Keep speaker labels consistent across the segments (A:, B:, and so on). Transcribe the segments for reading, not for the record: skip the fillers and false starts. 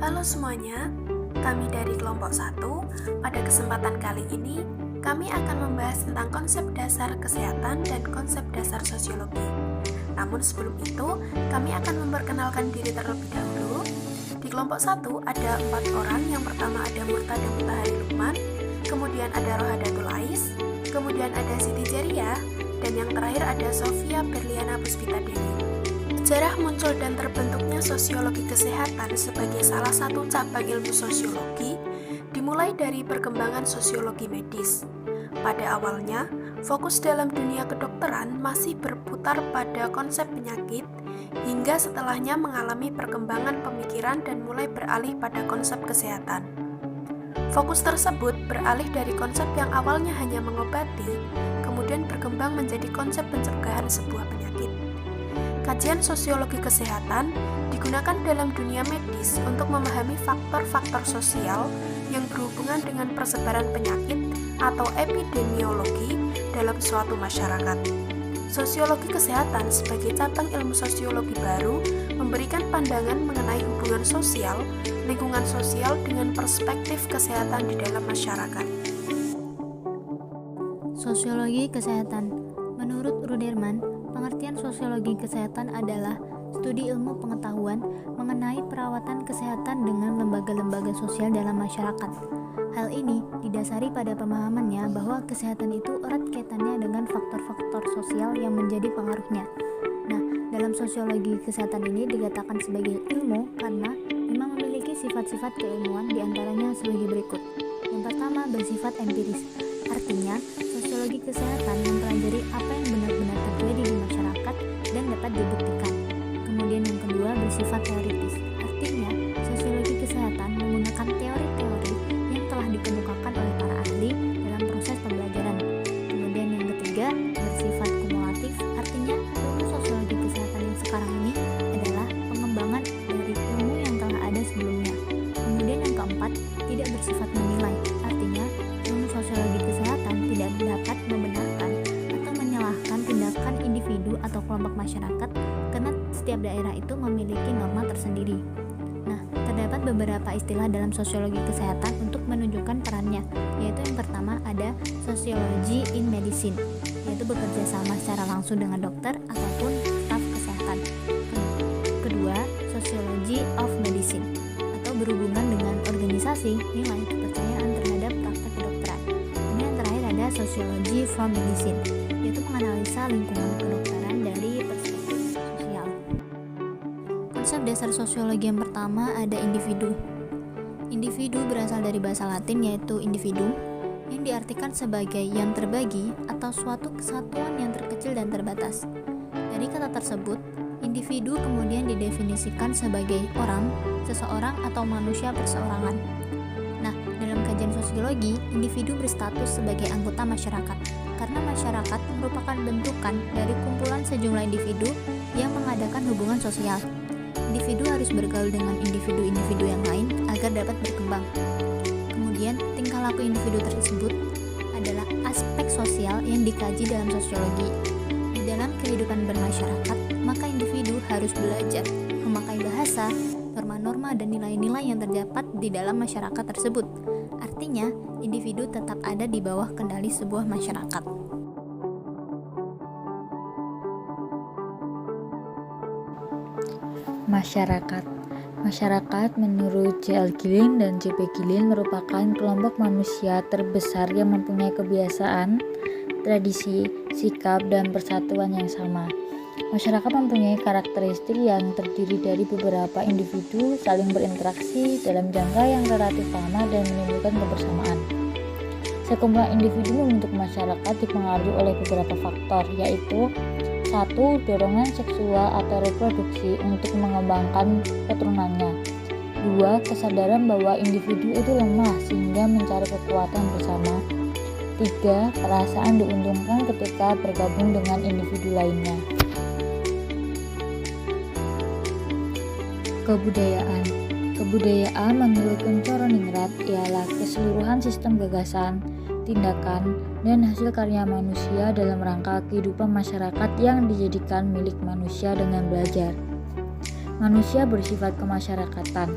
A: Halo semuanya, kami dari kelompok 1. Pada kesempatan kali ini, kami akan membahas tentang konsep dasar kesehatan dan konsep dasar sosiologi. Namun sebelum itu, kami akan memperkenalkan diri terlebih dahulu. Di kelompok 1 ada 4 orang, yang pertama ada Murtada Mutahari Lukman, kemudian ada Rohadatul Ais, kemudian ada Siti Jeria, dan yang terakhir ada Sofia Berliana Puspita Dewi. Sejarah muncul dan terbentuknya sosiologi kesehatan sebagai salah satu cabang ilmu sosiologi dimulai dari perkembangan sosiologi medis. Pada awalnya, fokus dalam dunia kedokteran masih berputar pada konsep penyakit, hingga setelahnya mengalami perkembangan pemikiran dan mulai beralih pada konsep kesehatan. Fokus tersebut beralih dari konsep yang awalnya hanya mengobati, kemudian berkembang menjadi konsep pencegahan sebuah penyakit. Kajian sosiologi kesehatan digunakan dalam dunia medis untuk memahami faktor-faktor sosial yang berhubungan dengan persebaran penyakit atau epidemiologi dalam suatu masyarakat. Sosiologi kesehatan sebagai cabang ilmu sosiologi baru memberikan pandangan mengenai hubungan sosial, lingkungan sosial dengan perspektif kesehatan di dalam masyarakat.
B: Sosiologi kesehatan. Menurut Ruderman, pengertian sosiologi kesehatan adalah studi ilmu pengetahuan mengenai perawatan kesehatan dengan lembaga-lembaga sosial dalam masyarakat. Hal ini didasari pada pemahamannya bahwa kesehatan itu erat kaitannya dengan faktor-faktor sosial yang menjadi pengaruhnya. Nah, dalam sosiologi kesehatan ini dikatakan sebagai ilmu karena memang memiliki sifat-sifat keilmuan, diantaranya sebagai berikut. Yang pertama, bersifat empiris. Artinya, sosiologi kesehatan mempelajari apa yang benar-benar terjadi di masyarakat dan dapat dibuktikan. Kemudian yang kedua, bersifat teoritis. Artinya, sosiologi kesehatan menggunakan teori-teori yang telah dikemukakan oleh para ahli dalam proses pembelajaran. Kemudian yang ketiga, bersifat kumulatif. Artinya, ilmu sosiologi kesehatan yang sekarang ini adalah pengembangan dari ilmu yang telah ada sebelumnya. Kemudian yang keempat, tidak bersifat menilai. Artinya, ilmu sosiologi kesehatan tidak dapat membenarkan atau menyalahkan tindakan individu atau kelompok masyarakat karena setiap daerah itu memiliki norma tersendiri. Nah, terdapat beberapa istilah dalam sosiologi kesehatan untuk menunjukkan perannya, yaitu yang pertama ada sociology in medicine, yaitu bekerja sama secara langsung dengan dokter ataupun staf kesehatan. Kedua, sociology of medicine, atau berhubungan dengan organisasi, nilai, kepercayaan terhadap praktek kedokteran. Ini yang terakhir ada sociology from medicine, yaitu menganalisa lingkungan kedokteran dari perspektif sosial. Konsep dasar sosiologi yang pertama ada individu. Individu berasal dari bahasa Latin yaitu individuum, yang diartikan sebagai yang terbagi atau suatu kesatuan yang terkecil dan terbatas. Dari kata tersebut, individu kemudian didefinisikan sebagai orang, seseorang atau manusia perseorangan. Nah, dalam kajian sosiologi, individu berstatus sebagai anggota masyarakat, karena masyarakat merupakan bentukan dari kumpulan sejumlah individu yang mengadakan hubungan sosial. Individu harus bergaul dengan individu-individu yang lain agar dapat berkembang. Kemudian, tingkah laku individu tersebut adalah aspek sosial yang dikaji dalam sosiologi. Di dalam kehidupan bermasyarakat, maka individu harus belajar memakai bahasa, norma-norma dan nilai-nilai yang terdapat di dalam masyarakat tersebut. Artinya, individu tetap ada di bawah kendali sebuah masyarakat.
C: Masyarakat menurut C.L. Gillen dan J.P. Gillen merupakan kelompok manusia terbesar yang mempunyai kebiasaan, tradisi, sikap, dan persatuan yang sama. Masyarakat mempunyai karakteristik yang terdiri dari beberapa individu saling berinteraksi dalam jangka yang relatif lama dan menimbulkan kebersamaan. Sekumpulan individu membentuk masyarakat dipengaruhi oleh beberapa faktor, yaitu 1. Dorongan seksual atau reproduksi untuk mengembangkan keturunannya. 2. Kesadaran bahwa individu itu lemah sehingga mencari kekuatan bersama. 3. Perasaan diuntungkan ketika bergabung dengan individu lainnya. Kebudayaan menurut Kunchoro-Ningrat ialah keseluruhan sistem gagasan, tindakan, dan hasil karya manusia dalam rangka kehidupan masyarakat yang dijadikan milik manusia dengan belajar. Manusia bersifat kemasyarakatan.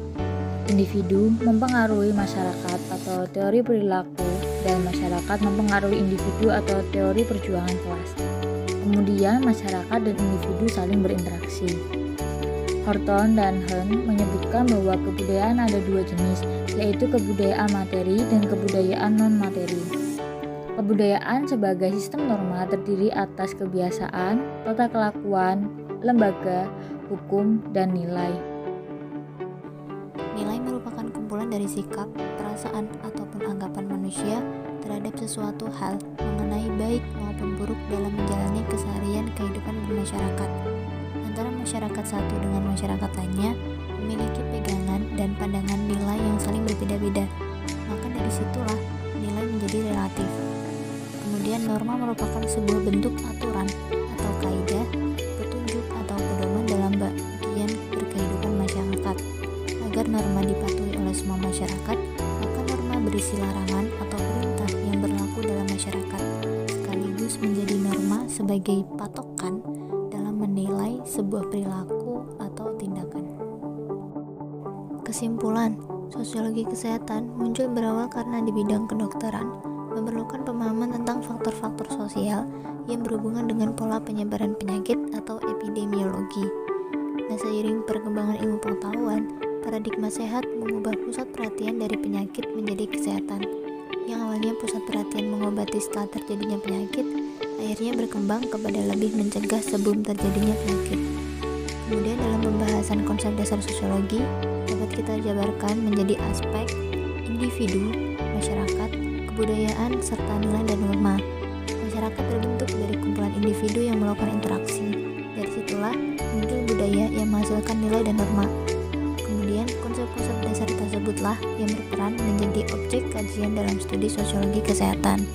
C: Individu mempengaruhi masyarakat atau teori perilaku, dan masyarakat mempengaruhi individu atau teori perjuangan kelas. Kemudian masyarakat dan individu saling berinteraksi. Horton dan Hearn menyebutkan bahwa kebudayaan ada dua jenis, yaitu kebudayaan materi dan kebudayaan non-materi. Kebudayaan sebagai sistem norma terdiri atas kebiasaan, tata kelakuan, lembaga, hukum, dan nilai.
B: Nilai merupakan kumpulan dari sikap, perasaan, ataupun anggapan manusia terhadap sesuatu hal mengenai baik maupun buruk dalam menjalani keseharian kehidupan bermasyarakat. Antara masyarakat satu dengan masyarakat lainnya memiliki pegangan dan pandangan nilai yang saling berbeda-beda. Maka dari situlah nilai menjadi relatif. Kemudian norma merupakan sebuah bentuk aturan atau kaidah, petunjuk atau pedoman dalam bagian berkehidupan masyarakat. Agar norma dipatuhi oleh semua masyarakat, maka norma berisi larangan atau perintah yang berlaku dalam masyarakat, sekaligus menjadi norma sebagai patokan dalam menilai sebuah perilaku atau tindakan. Kesimpulan, sosiologi kesehatan muncul berawal karena di bidang kedokteran memerlukan pemahaman tentang faktor-faktor sosial yang berhubungan dengan pola penyebaran penyakit atau epidemiologi. Nah, seiring perkembangan ilmu pengetahuan, paradigma sehat mengubah pusat perhatian dari penyakit menjadi kesehatan. Yang awalnya pusat perhatian mengobati setelah terjadinya penyakit, akhirnya berkembang kepada lebih mencegah sebelum terjadinya penyakit. Kemudian dalam pembahasan konsep dasar sosiologi, dapat kita jabarkan menjadi aspek individu, masyarakat, kebudayaan, serta nilai dan norma. Masyarakat terbentuk dari kumpulan individu yang melakukan interaksi. Dari situlah muncul budaya yang menghasilkan nilai dan norma. Kemudian konsep-konsep dasar tersebutlah yang berperan menjadi objek kajian dalam studi sosiologi kesehatan.